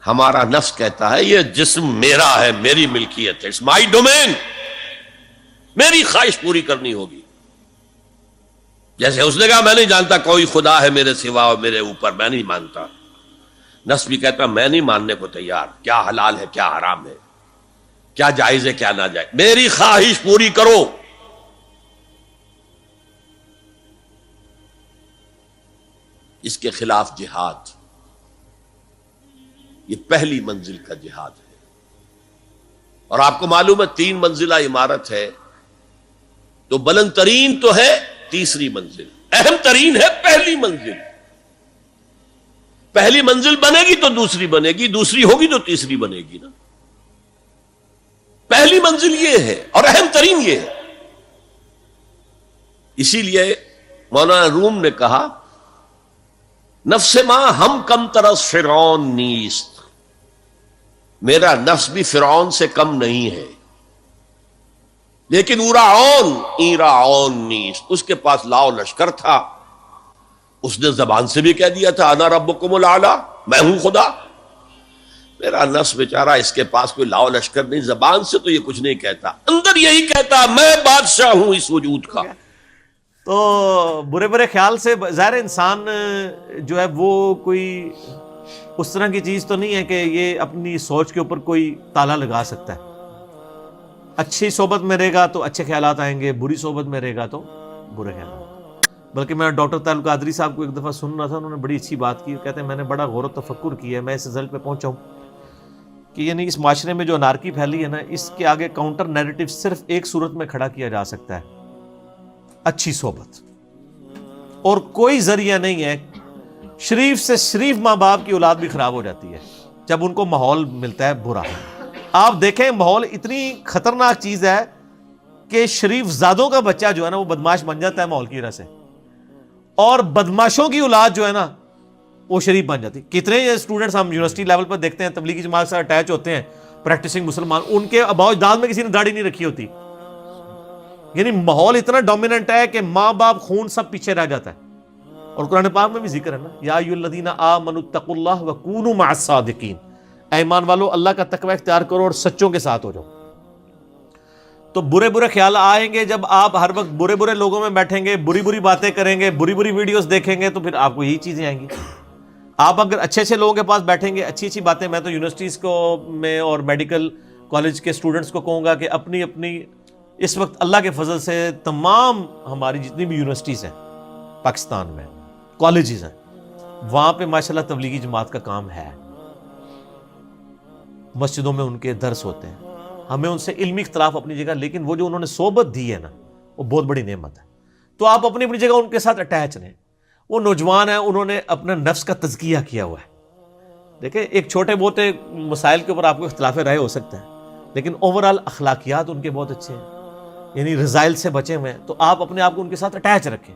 ہمارا نفس کہتا ہے یہ جسم میرا ہے، میری ملکیت ہے، اٹس مائی ڈومین، میری خواہش پوری کرنی ہوگی. جیسے اس نے کہا میں نہیں جانتا کوئی خدا ہے میرے سوا اور میرے اوپر، میں نہیں مانتا. نفس بھی کہتا میں نہیں ماننے کو تیار، کیا حلال ہے کیا حرام ہے، کیا جائز ہے کیا ناجائز، میری خواہش پوری کرو. اس کے خلاف جہاد، یہ پہلی منزل کا جہاد ہے. اور آپ کو معلوم ہے 3 منزلہ عمارت ہے تو بلند ترین تو ہے تیسری منزل، اہم ترین ہے پہلی منزل. پہلی منزل بنے گی تو دوسری بنے گی، دوسری ہوگی تو تیسری بنے گی نا. پہلی منزل یہ ہے اور اہم ترین یہ ہے. اسی لیے مولانا روم نے کہا نفس ماں ہم کم طرز فرعون نیست، میرا نفس بھی فرعون سے کم نہیں ہے، لیکن ایراعون نیست، اس کے پاس لاؤ لشکر تھا، اس نے زبان سے بھی کہہ دیا تھا انا ربکم الاعلی، میں ہوں خدا. میرا نفس بیچارہ اس کے پاس کوئی لاؤ لشکر نہیں، زبان سے تو یہ کچھ نہیں کہتا، اندر یہی کہتا میں بادشاہ ہوں اس وجود کا. تو برے برے خیال سے ظاہر انسان جو ہے وہ کوئی اس طرح کی چیز تو نہیں ہے کہ یہ اپنی سوچ کے اوپر کوئی تالا لگا سکتا ہے. اچھی صحبت میں رہے گا تو اچھے خیالات آئیں گے، بری صحبت میں رہے گا تو برے خیالات. بلکہ میں ڈاکٹر طاہر القادری صاحب کو ایک دفعہ سن رہا تھا، انہوں نے بڑی اچھی بات کی. کہتے ہیں میں نے بڑا غور و تفکر کیا ہے، میں اس رزلٹ پہ پہنچا ہوں کہ یعنی اس معاشرے میں جو انارکی پھیلی ہے نا، اس کے آگے کاؤنٹر نیریٹو صرف ایک صورت میں کھڑا کیا جا سکتا ہے، اچھی صحبت. اور کوئی ذریعہ نہیں ہے. شریف سے شریف ماں باپ کی اولاد بھی خراب ہو جاتی ہے جب ان کو ماحول ملتا ہے برا. آپ دیکھیں ماحول اتنی خطرناک چیز ہے کہ شریف زادوں کا بچہ جو ہے نا وہ بدماش بن جاتا ہے ماحول کی وجہ سے، اور بدماشوں کی اولاد جو ہے نا وہ شریف بن جاتی. کتنے اسٹوڈنٹس ہم یونیورسٹی لیول پر دیکھتے ہیں تبلیغی جماعت سے اٹیچ ہوتے ہیں، پریکٹسنگ مسلمان، ان کے آباء و اجداد میں کسی نے داڑھی نہیں رکھی ہوتی. یعنی ماحول اتنا ڈومیننٹ ہے کہ ماں باپ خون سب پیچھے رہ جاتا ہے. اور قرآن پاک میں بھی ذکر ہے نا یا ایھا الذین آمنوا اتقوا اللہ وکونوا مع الصادقین، اے ایمان والو اللہ کا تقوی اختیار کرو اور سچوں کے ساتھ ہو جاؤ. تو برے برے خیال آئیں گے جب آپ ہر وقت برے برے لوگوں میں بیٹھیں گے، بری بری باتیں کریں گے، بری بری ویڈیوز دیکھیں گے، تو پھر آپ کو یہی چیزیں آئیں گی. آپ اگر اچھے اچھے لوگوں کے پاس بیٹھیں گے، اچھی اچھی باتیں، میں تو یونیورسٹیز کو میں اور میڈیکل کالج کے اسٹوڈنٹس کو کہوں گا کہ اپنی اپنی اس وقت اللہ کے فضل سے تمام ہماری جتنی بھی یونیورسٹیز ہیں پاکستان میں، کالجز ہیں، وہاں پہ ماشاءاللہ تبلیغی جماعت کا کام ہے. مسجدوں میں ان کے درس ہوتے ہیں. ہمیں ان سے علمی اختلاف اپنی جگہ، لیکن وہ جو انہوں نے صحبت دی ہے نا وہ بہت بڑی نعمت ہے. تو آپ اپنی اپنی جگہ ان کے ساتھ اٹیچ رہیں. وہ نوجوان ہیں، انہوں نے اپنے نفس کا تزکیہ کیا ہوا ہے. دیکھیں ایک چھوٹے بہت مسائل کے اوپر آپ کو اختلاف رائے ہو سکتا ہے، لیکن اوورال اخلاقیات ان کے بہت اچھے ہیں، یعنی رذائل سے بچے ہوئے ہیں. تو آپ اپنے آپ کو ان کے ساتھ اٹیچ رکھیں.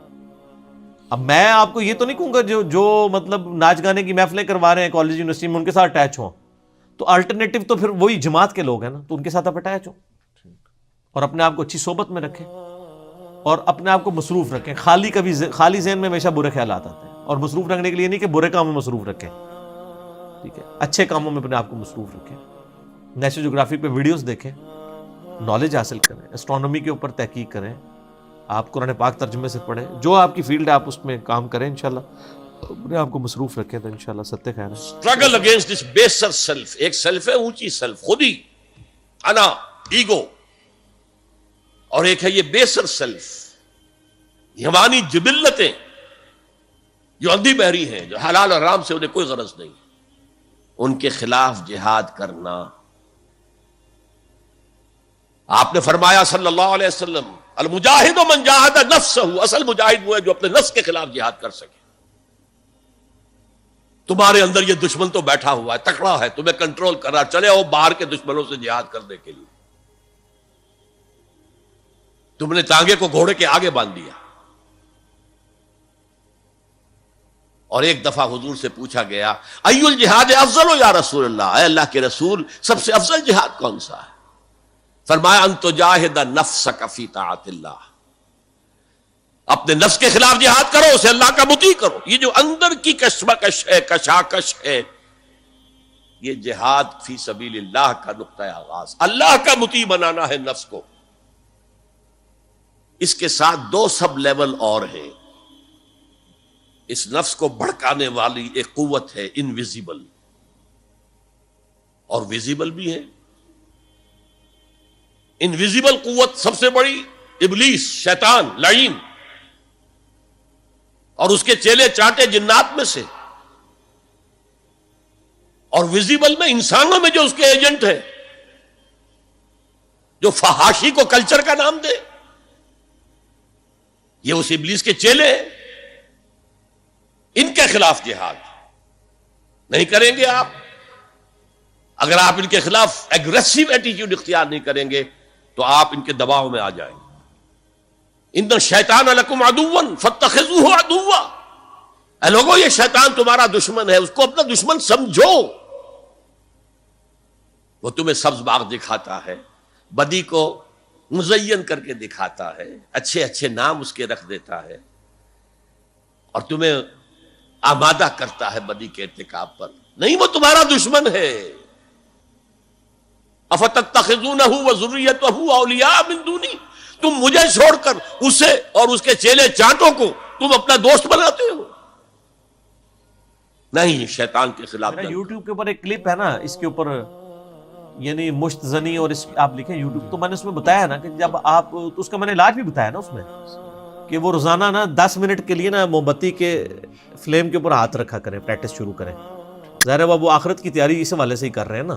اب میں آپ کو یہ تو نہیں کہوں گا جو مطلب ناچ گانے کی محفلیں کروا رہے ہیں کالج یونیورسٹی میں ان کے ساتھ اٹیچ ہوں. تو الٹرنیٹو تو پھر وہی جماعت کے لوگ ہیں نا، تو ان کے ساتھ آپ اٹیچ ہوں اور اپنے آپ کو اچھی صحبت میں رکھیں اور اپنے آپ کو مصروف رکھیں. خالی ذہن میں ہمیشہ برے خیالات آتے ہیں، اور مصروف رکھنے کے لیے نہیں کہ برے کاموں میں مصروف رکھیں، ٹھیک ہے، اچھے کاموں میں اپنے آپ کو مصروف رکھیں. نیشنل جغرافی پہ ویڈیوز دیکھیں، نالج حاصل کریں، اسٹرانومی کے اوپر تحقیق کریں، آپ قرآن پاک ترجمے سے پڑھیں، جو آپ کی فیلڈ ہے آپ اس میں کام کریں. انشاءاللہ اپنے آپ کو مصروف رکھیں تو انشاءاللہ ستیہ خیر ہے. Struggle against this baser self. ایک سیلف ہے اونچی سیلف، خودی، انا، ایگو، اور ایک ہے یہ بیسر سیلف، یہ ہماری جبلتیں جو اندھی بہری ہیں، جو حلال اور حرام سے انہیں کوئی غرض نہیں، ان کے خلاف جہاد کرنا. آپ نے فرمایا صلی اللہ علیہ وسلم المجاہد من جاہد نفسہ، اصل مجاہد وہ ہے جو اپنے نفس کے خلاف جہاد کر سکے. تمہارے اندر یہ دشمن تو بیٹھا ہوا ہے، تکڑا ہے، تمہیں کنٹرول کر رہا، چلے آؤ باہر کے دشمنوں سے جہاد کرنے کے لیے. تم نے ٹانگے کو گھوڑے کے آگے باندھ دیا. اور ایک دفعہ حضور سے پوچھا گیا ای الجہاد افضل یا رسول اللہ، اے اللہ کے رسول سب سے افضل جہاد کون سا ہے؟ فرمایا ان تجاہد نفسک فی طاعت اللہ، اپنے نفس کے خلاف جہاد کرو، اسے اللہ کا مطیع کرو. یہ جو اندر کی کشمکش ہے، کشاکش ہے، یہ جہاد فی سبیل اللہ کا نقطہ آغاز، اللہ کا مطیع بنانا ہے نفس کو۔ اس کے ساتھ دو سب لیول اور ہیں۔ اس نفس کو بھڑکانے والی ایک قوت ہے انویزیبل، اور ویزیبل بھی ہے۔ انویزیبل قوت سب سے بڑی ابلیس، شیطان لعین، اور اس کے چیلے چانٹے جنات میں سے، اور ویزیبل میں انسانوں میں جو اس کے ایجنٹ ہیں، جو فحاشی کو کلچر کا نام دے، یہ اس ابلیس کے چیلے ہیں۔ ان کے خلاف جہاد نہیں کریں گے آپ، اگر آپ ان کے خلاف ایگریسو ایٹیٹیوڈ اختیار نہیں کریں گے تو آپ ان کے دباؤ میں آ جائیں گے۔ ان الشیطان لکم عدوا فاتخذوہ عدوا، اے لوگوں یہ شیطان تمہارا دشمن ہے، اس کو اپنا دشمن سمجھو۔ وہ تمہیں سبز باغ دکھاتا ہے، بدی کو مزین کر کے دکھاتا ہے، اچھے اچھے نام اس کے رکھ دیتا ہے، اور تمہیں آمادہ کرتا ہے بدی کے ارتکاب پر۔ نہیں، وہ تمہارا دشمن ہے۔ افتتخذونہ وذریتہ اولیاء من دونی، تم مجھے چھوڑ کر اسے اور اس کے چیلے چانٹوں کو تم اپنا دوست بناتے ہو۔ نہیں، شیطان کے خلاف یوٹیوب کے اوپر ایک کلپ ہے نا، اس کے اوپر یعنی مشت زنی، اور اس آپ لکھیں یوٹیوب، تو میں نے اس میں بتایا نا کہ جب آپ، تو اس کا میں نے علاج بھی بتایا نا اس میں، کہ وہ روزانہ نا 10 منٹ کے لیے نا موم بتی کے فلیم کے اوپر ہاتھ رکھا کریں، پریکٹس شروع کریں۔ ظاہر ہے وہ آخرت کی تیاری اس حوالے سے ہی کر رہے ہیں نا،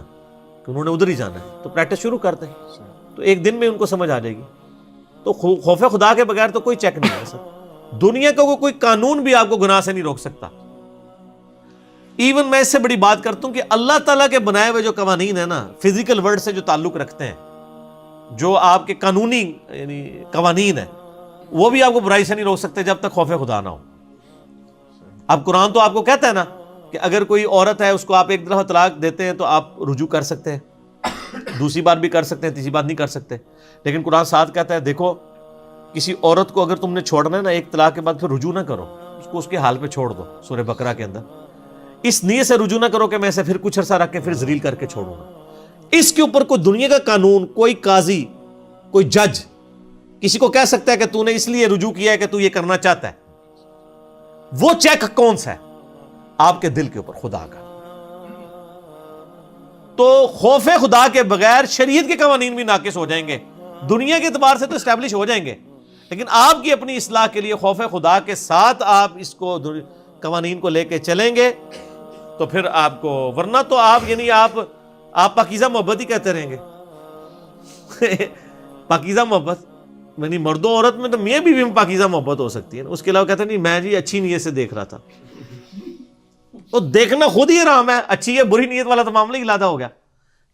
کہ انہوں نے ادھر ہی جانا ہے، تو پریکٹس شروع کر دیں، تو ایک دن میں ان کو سمجھ آ جائے گی۔ تو خوف خدا کے بغیر تو کوئی چیک نہیں ہے سر، دنیا کا کوئی قانون بھی آپ کو گناہ سے نہیں روک سکتا۔ ایون میں اس سے بڑی بات کرتا ہوں کہ اللہ تعالیٰ کے بنائے ہوئے جو قوانین ہیں نا، فزیکل ورلڈ سے جو تعلق رکھتے ہیں، جو آپ کے قانونی یعنی قوانین ہیں، وہ بھی آپ کو برائی سے نہیں روک سکتے جب تک خوف خدا نہ ہو۔ اب قرآن تو آپ کو کہتا ہے نا کہ اگر کوئی عورت ہے، اس کو آپ ایک دفعہ طلاق دیتے ہیں تو آپ رجوع کر سکتے ہیں، دوسری بار بھی کر سکتے ہیں، تیسری بار نہیں کر سکتے۔ لیکن قرآن ساتھ کہتا ہے دیکھو، کسی عورت کو اگر تم نے چھوڑنا ہے نا، ایک طلاق کے بعد پھر رجوع نہ کرو، اس کو اس کے حال پہ چھوڑ دو۔ سورہ بقرہ کے اندر اس نیت سے رجوع نہ کرو کہ میں اسے پھر کچھ عرصہ رکھ کے پھر ذلیل کر کے چھوڑوں گا۔ اس کے اوپر کوئی دنیا کا قانون، کوئی قاضی، کوئی جج کسی کو کہہ سکتا ہے کہ تو نے اس لیے رجوع کیا ہے کہ تو یہ کرنا چاہتا ہے؟ وہ چیک کون سا ہے؟ آپ کے دل کے اوپر، خدا کا۔ تو خوف خدا کے بغیر شریعت کے قوانین بھی ناقص ہو جائیں گے، دنیا کے اعتبار سے تو اسٹیبلش ہو جائیں گے، لیکن آپ کی اپنی اصلاح کے لیے خوف خدا کے ساتھ آپ اس کو قوانین کو لے کے چلیں گے تو پھر آپ کو، ورنہ تو آپ یعنی آپ پاکیزہ محبت ہی کہتے رہیں گے۔ پاکیزہ محبت یعنی مردوں عورت میں تو میاں بیوی میں پاکیزہ محبت ہو سکتی ہے، اس کے علاوہ کہتے ہیں نہیں میں جی اچھی نیت سے دیکھ رہا تھا۔ تو دیکھنا خود ہی حرام ہے، اچھی ہے بری نیت والا تو معاملہ ہی علیحدہ ہو گیا،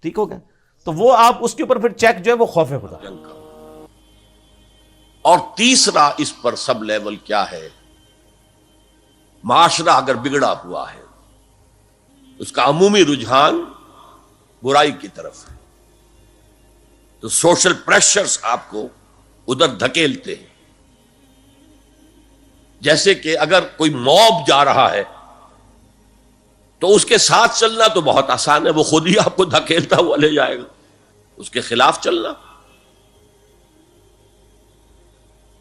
ٹھیک ہو گیا۔ تو وہ آپ اس کے اوپر پھر چیک جو ہے وہ خوف خدا۔ اور تیسرا اس پر سب لیول کیا ہے؟ معاشرہ اگر بگڑا ہوا ہے، اس کا عمومی رجحان برائی کی طرف ہے، تو سوشل پریشرز آپ کو ادھر دھکیلتے ہیں۔ جیسے کہ اگر کوئی موب جا رہا ہے تو اس کے ساتھ چلنا تو بہت آسان ہے، وہ خود ہی آپ کو دھکیلتا ہوا لے جائے گا۔ اس کے خلاف چلنا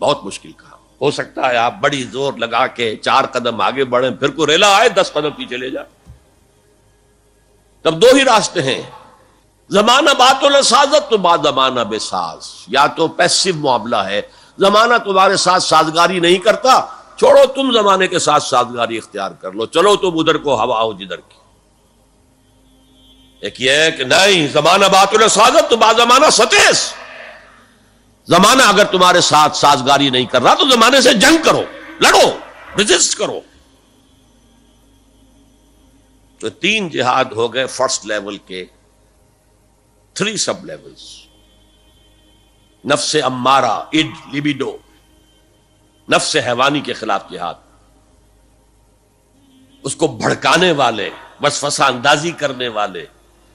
بہت مشکل کام۔ ہو سکتا ہے آپ بڑی زور لگا کے 4 قدم آگے بڑھیں، پھر کوئی ریلا آئے 10 قدم پیچھے لے جائے۔ تب 2 ہی راستے ہیں، زمانہ بات السازت تو بعد زمانہ بے ساز۔ یا تو پیسو معاملہ ہے، زمانہ تمہارے ساتھ سازگاری نہیں کرتا، چھوڑو تم زمانے کے ساتھ سازگاری اختیار کر لو، چلو تم ادھر کو ہوا ہو جدھر کی۔ ایک یہ ہے کہ نہیں، زمانہ بات السازت تو بعد زمانہ ستیس۔ زمانہ اگر تمہارے ساتھ سازگاری نہیں کر رہا تو زمانے سے جنگ کرو، لڑو، ریزسٹ کرو۔ تو 3 جہاد ہو گئے فرسٹ لیول کے، 3 سب لیولز۔ نفس امارہ، اڈ، لیبیڈو، نفس حیوانی کے خلاف جہاد، اس کو بھڑکانے والے، وسوسہ اندازی کرنے والے،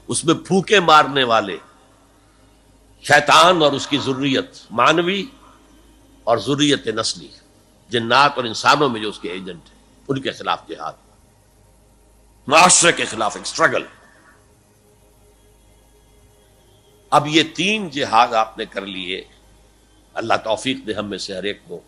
اس میں پھونکے مارنے والے، شیطان اور اس کی ذریت مانوی اور ذریت نسلی، جنات اور انسانوں میں جو اس کے ایجنٹ ہیں، ان کے خلاف جہاد، معاشرے کے خلاف ایک سٹرگل۔ اب یہ 3 جہاد آپ نے کر لیے، اللہ توفیق دے ہم میں سے ہر ایک کو